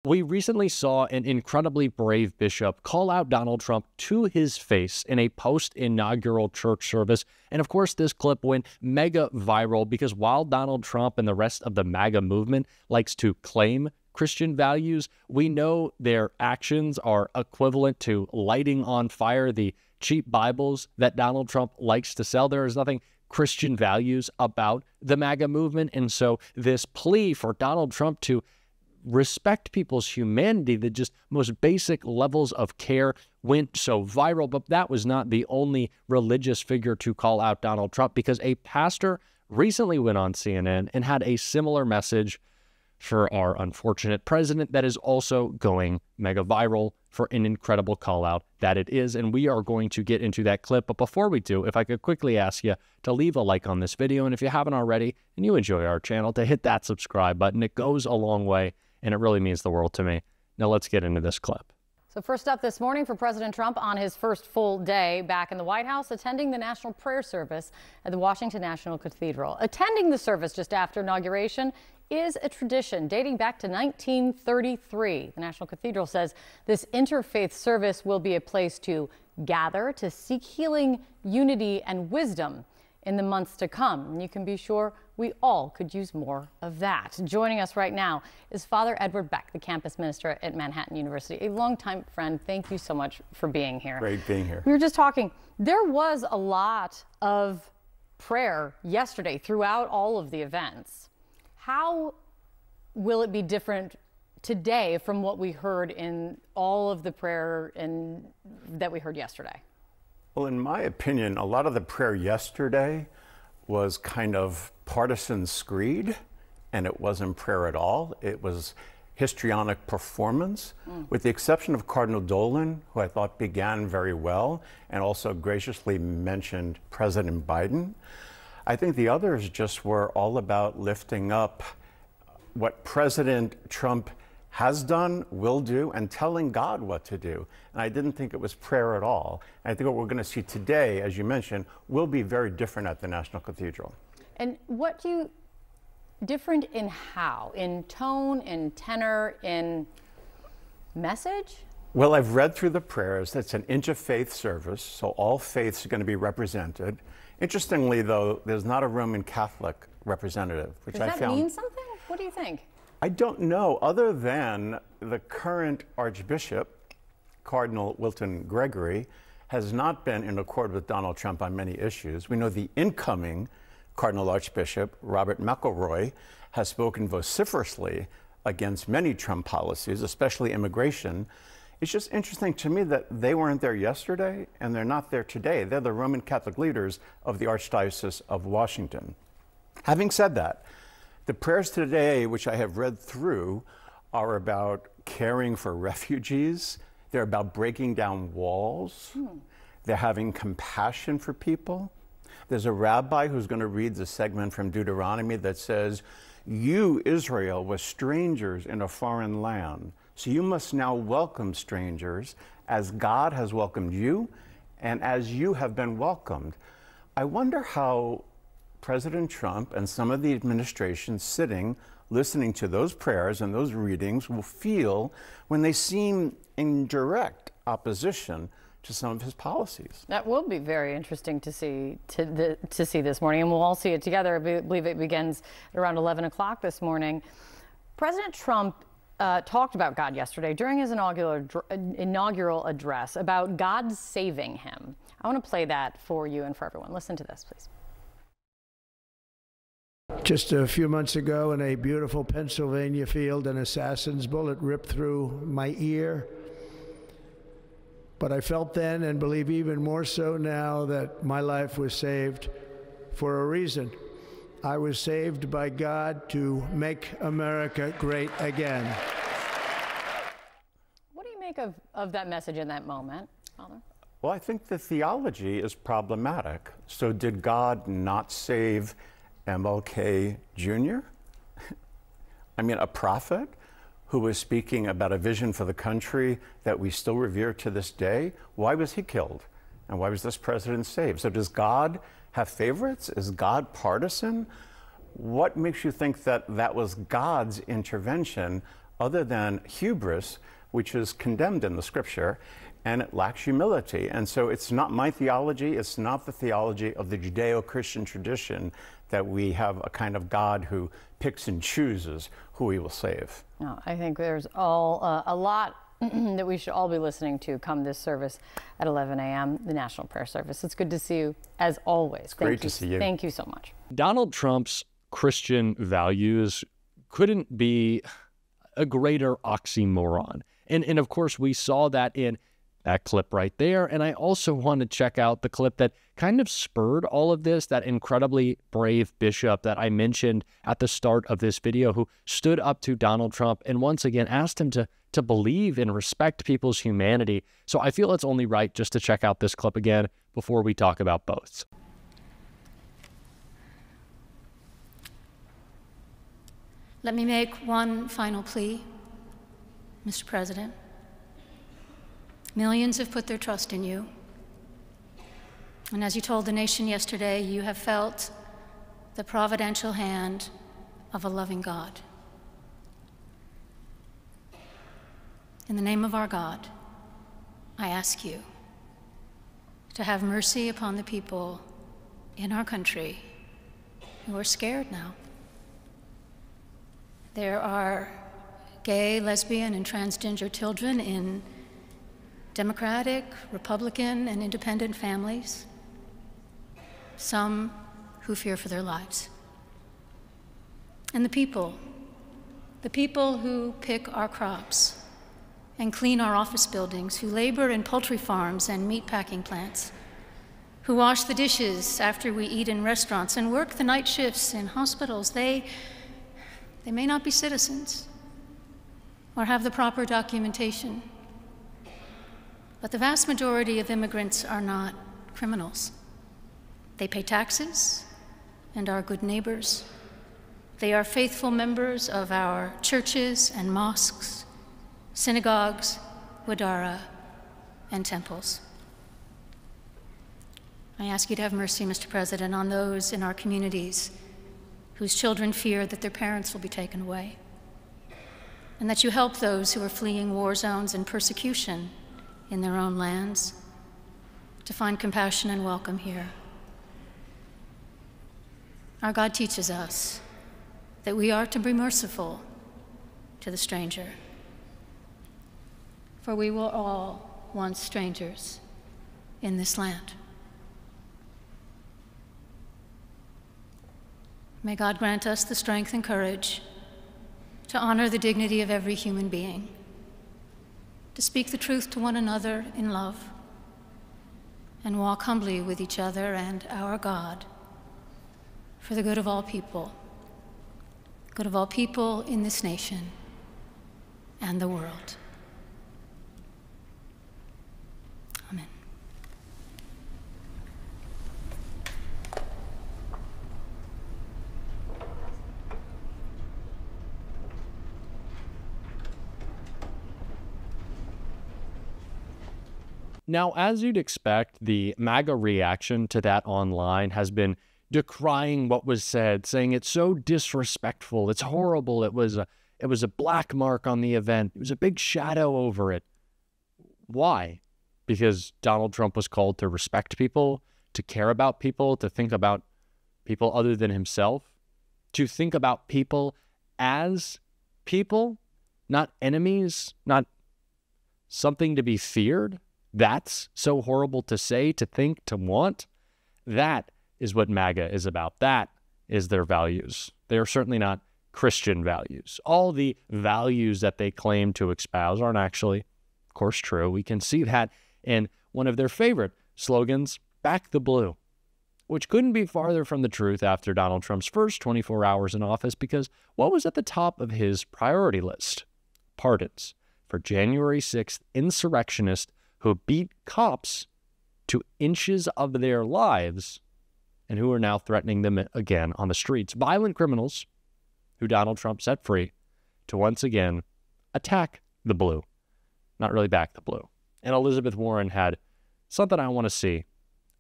We recently saw an incredibly brave bishop call out Donald Trump to his face in a post-inaugural church service. And of course, this clip went mega viral because while Donald Trump and the rest of the MAGA movement likes to claim Christian values, we know their actions are equivalent to lighting on fire the cheap Bibles that Donald Trump likes to sell. There is nothing Christian values about the MAGA movement. And so this plea for Donald Trump to respect people's humanity, the just most basic levels of care, went so viral. But that was not the only religious figure to call out Donald Trump, because a pastor recently went on CNN and had a similar message for our unfortunate president that is also going mega viral for an incredible call out that it is. And we are going to get into that clip. But before we do, if I could quickly ask you to leave a like on this video, and if you haven't already and you enjoy our channel, to hit that subscribe button. It goes a long way, and it really means the world to me. Now let's get into this clip. So first up this morning for President Trump on his first full day back in the White House, attending the national prayer service at the Washington National Cathedral. Attending the service just after inauguration is a tradition dating back to 1933. The National Cathedral says this interfaith service will be a place to gather, to seek healing, unity, and wisdom in the months to come. And you can be sure we all could use more of that. Joining us right now is Father Edward Beck, the campus minister at Manhattan University, a longtime friend. Thank you so much for being here. Great being here. We were just talking. There was a lot of prayer yesterday throughout all of the events. How will it be different today from what we heard in all of the prayer that we heard yesterday? Well, in my opinion, a lot of the prayer yesterday was kind of partisan screed, and it wasn't prayer at all. It was histrionic performance, with the exception of Cardinal Dolan, who I thought began very well and also graciously mentioned President Biden. I think the others just were all about lifting up what President Trump has done, will do, and telling God what to do. And I didn't think it was prayer at all. And I think what we're going to see today, as you mentioned, will be very different at the National Cathedral. And what do you, different in how? In tone, in tenor, in message? Well, I've read through the prayers. It's an interfaith service, so all faiths are going to be represented. Interestingly, though, there's not a Roman Catholic representative, which I found. Does that mean something? What do you think? I don't know, other than the current Archbishop, Cardinal Wilton Gregory, has not been in accord with Donald Trump on many issues. We know the incoming Cardinal Archbishop, Robert McElroy, has spoken vociferously against many Trump policies, especially immigration. It's just interesting to me that they weren't there yesterday and they're not there today. They're the Roman Catholic leaders of the Archdiocese of Washington. Having said that, the prayers today, which I have read through, are about caring for refugees. They're about breaking down walls. They're having compassion for people. There's a rabbi who's going to read the segment from Deuteronomy that says, "You, Israel, were strangers in a foreign land. So you must now welcome strangers as God has welcomed you and as you have been welcomed." I wonder how President Trump and some of the administration sitting, listening to those prayers and those readings will feel when they seem in direct opposition to some of his policies. That will be very interesting to see this morning, and we'll all see it together. I believe it begins at around 11 o'clock this morning. President Trump talked about God yesterday during his inaugural address, about God saving him. I want to play that for you and for everyone. Listen to this, please. Just a few months ago in a beautiful Pennsylvania field, an assassin's bullet ripped through my ear. But I felt then, and believe even more so now, that my life was saved for a reason. I was saved by God to make America great again. What do you make of that message in that moment, Father? Well, I think the theology is problematic. So did God not save MLK Jr.? I mean, a prophet who was speaking about a vision for the country that we still revere to this day. Why was he killed? And why was this president saved? So does God have favorites? Is God partisan? What makes you think that that was God's intervention other than hubris, which is condemned in the scripture, and it lacks humility. And so it's not my theology, it's not the theology of the Judeo-Christian tradition that we have a kind of God who picks and chooses who he will save. No, I think there's a lot that we should all be listening to come this service at 11 a.m., the National Prayer Service. It's good to see you, as always. It's great to see you. Thank you so much. Donald Trump's Christian values couldn't be a greater oxymoron. And of course, we saw that in that clip right there. And I also want to check out the clip that kind of spurred all of this, that incredibly brave bishop that I mentioned at the start of this video, who stood up to Donald Trump and once again asked him to believe and respect people's humanity. So I feel it's only right just to check out this clip again before we talk about both. Let me make one final plea, Mr. President. Millions have put their trust in you. And as you told the nation yesterday, you have felt the providential hand of a loving God. In the name of our God, I ask you to have mercy upon the people in our country who are scared now. There are gay, lesbian, and transgender children in Democratic, Republican, and independent families, some who fear for their lives. And the people who pick our crops and clean our office buildings, who labor in poultry farms and meat packing plants, who wash the dishes after we eat in restaurants and work the night shifts in hospitals, they may not be citizens or have the proper documentation, but the vast majority of immigrants are not criminals. They pay taxes and are good neighbors. They are faithful members of our churches and mosques, synagogues, wadara, and temples. I ask you to have mercy, Mr. President, on those in our communities whose children fear that their parents will be taken away, and that you help those who are fleeing war zones and persecution in their own lands to find compassion and welcome here. Our God teaches us that we are to be merciful to the stranger, for we were all once strangers in this land. May God grant us the strength and courage to honor the dignity of every human being, to speak the truth to one another in love, and walk humbly with each other and our God for the good of all people in this nation and the world. Amen. Now, as you'd expect, the MAGA reaction to that online has been decrying what was said, saying it's so disrespectful, it's horrible, it was a black mark on the event, it was a big shadow over it. Why? Because Donald Trump was called to respect people, to care about people, to think about people other than himself, to think about people as people, not enemies, not something to be feared. That's so horrible to say, to think, to want. That is what MAGA is about. That is their values. They are certainly not Christian values. All the values that they claim to espouse aren't actually, of course, true. We can see that in one of their favorite slogans, "Back the Blue," which couldn't be farther from the truth after Donald Trump's first 24 hours in office, because what was at the top of his priority list? Pardons for January 6th insurrectionists who beat cops to inches of their lives and who are now threatening them again on the streets. Violent criminals who Donald Trump set free to once again attack the blue, not really back the blue. And Elizabeth Warren had something I want to see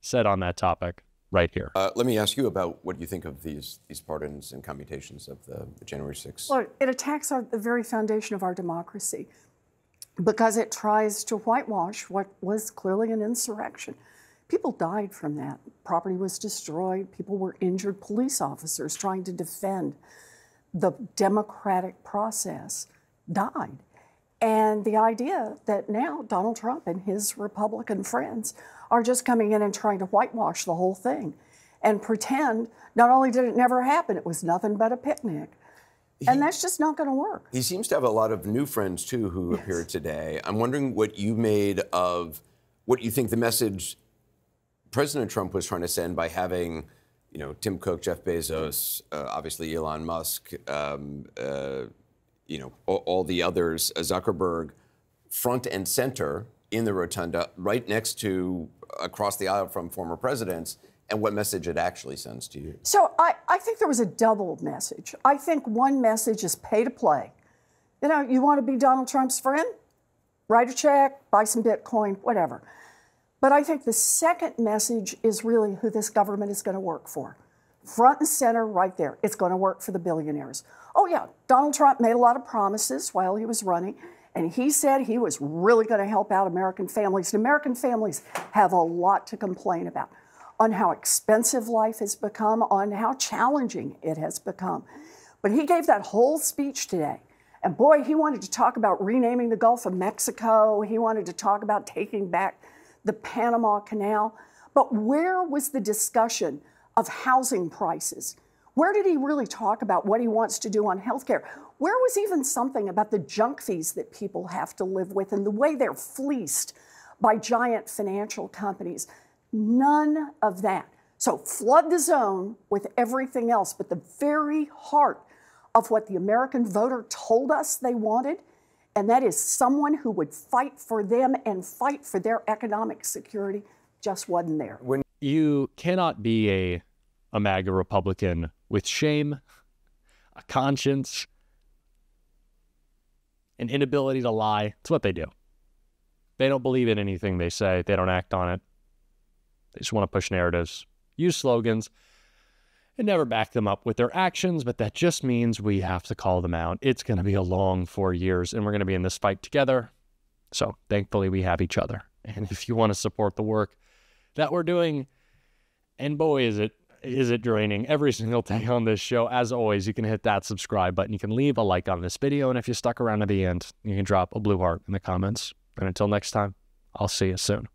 said on that topic right here. Let me ask you about what you think of these pardons and commutations of the January 6th. Well, it attacks the very foundation of our democracy because it tries to whitewash what was clearly an insurrection. People died from that. Property was destroyed. People were injured. Police officers trying to defend the democratic process died. And the idea that now Donald Trump and his Republican friends are just coming in and trying to whitewash the whole thing and pretend not only did it never happen, it was nothing but a picnic. And that's just not going to work. He seems to have a lot of new friends, too, who appeared today. I'm wondering what you made of what you think the message President Trump was trying to send by having, you know, Tim Cook, Jeff Bezos, obviously Elon Musk, you know, all the others, Zuckerberg, front and center in the rotunda, right next to, across the aisle from former presidents, and what message it actually sends to you. So I think there was a double message. I think one message is pay to play. You know, you want to be Donald Trump's friend? Write a check, buy some Bitcoin, whatever. But I think the second message is really who this government is going to work for. Front and center right there. It's going to work for the billionaires. Oh, yeah, Donald Trump made a lot of promises while he was running, and he said he was really going to help out American families. And American families have a lot to complain about on how expensive life has become, on how challenging it has become. But he gave that whole speech today. And boy, he wanted to talk about renaming the Gulf of Mexico. He wanted to talk about taking back the Panama Canal. But where was the discussion of housing prices? Where did he really talk about what he wants to do on health care? Where was even something about the junk fees that people have to live with and the way they're fleeced by giant financial companies? None of that. So flood the zone with everything else, but the very heart of what the American voter told us they wanted, and that is someone who would fight for them and fight for their economic security, just wasn't there. You cannot be a MAGA Republican with shame, a conscience, an inability to lie. It's what they do. They don't believe in anything they say. They don't act on it. They just want to push narratives, use slogans, and never back them up with their actions, but that just means we have to call them out. It's going to be a long 4 years, and we're going to be in this fight together. So thankfully, we have each other. And if you want to support the work that we're doing, and boy, is it draining every single day on this show. As always, you can hit that subscribe button. You can leave a like on this video, and if you stuck around to the end, you can drop a blue heart in the comments. And until next time, I'll see you soon.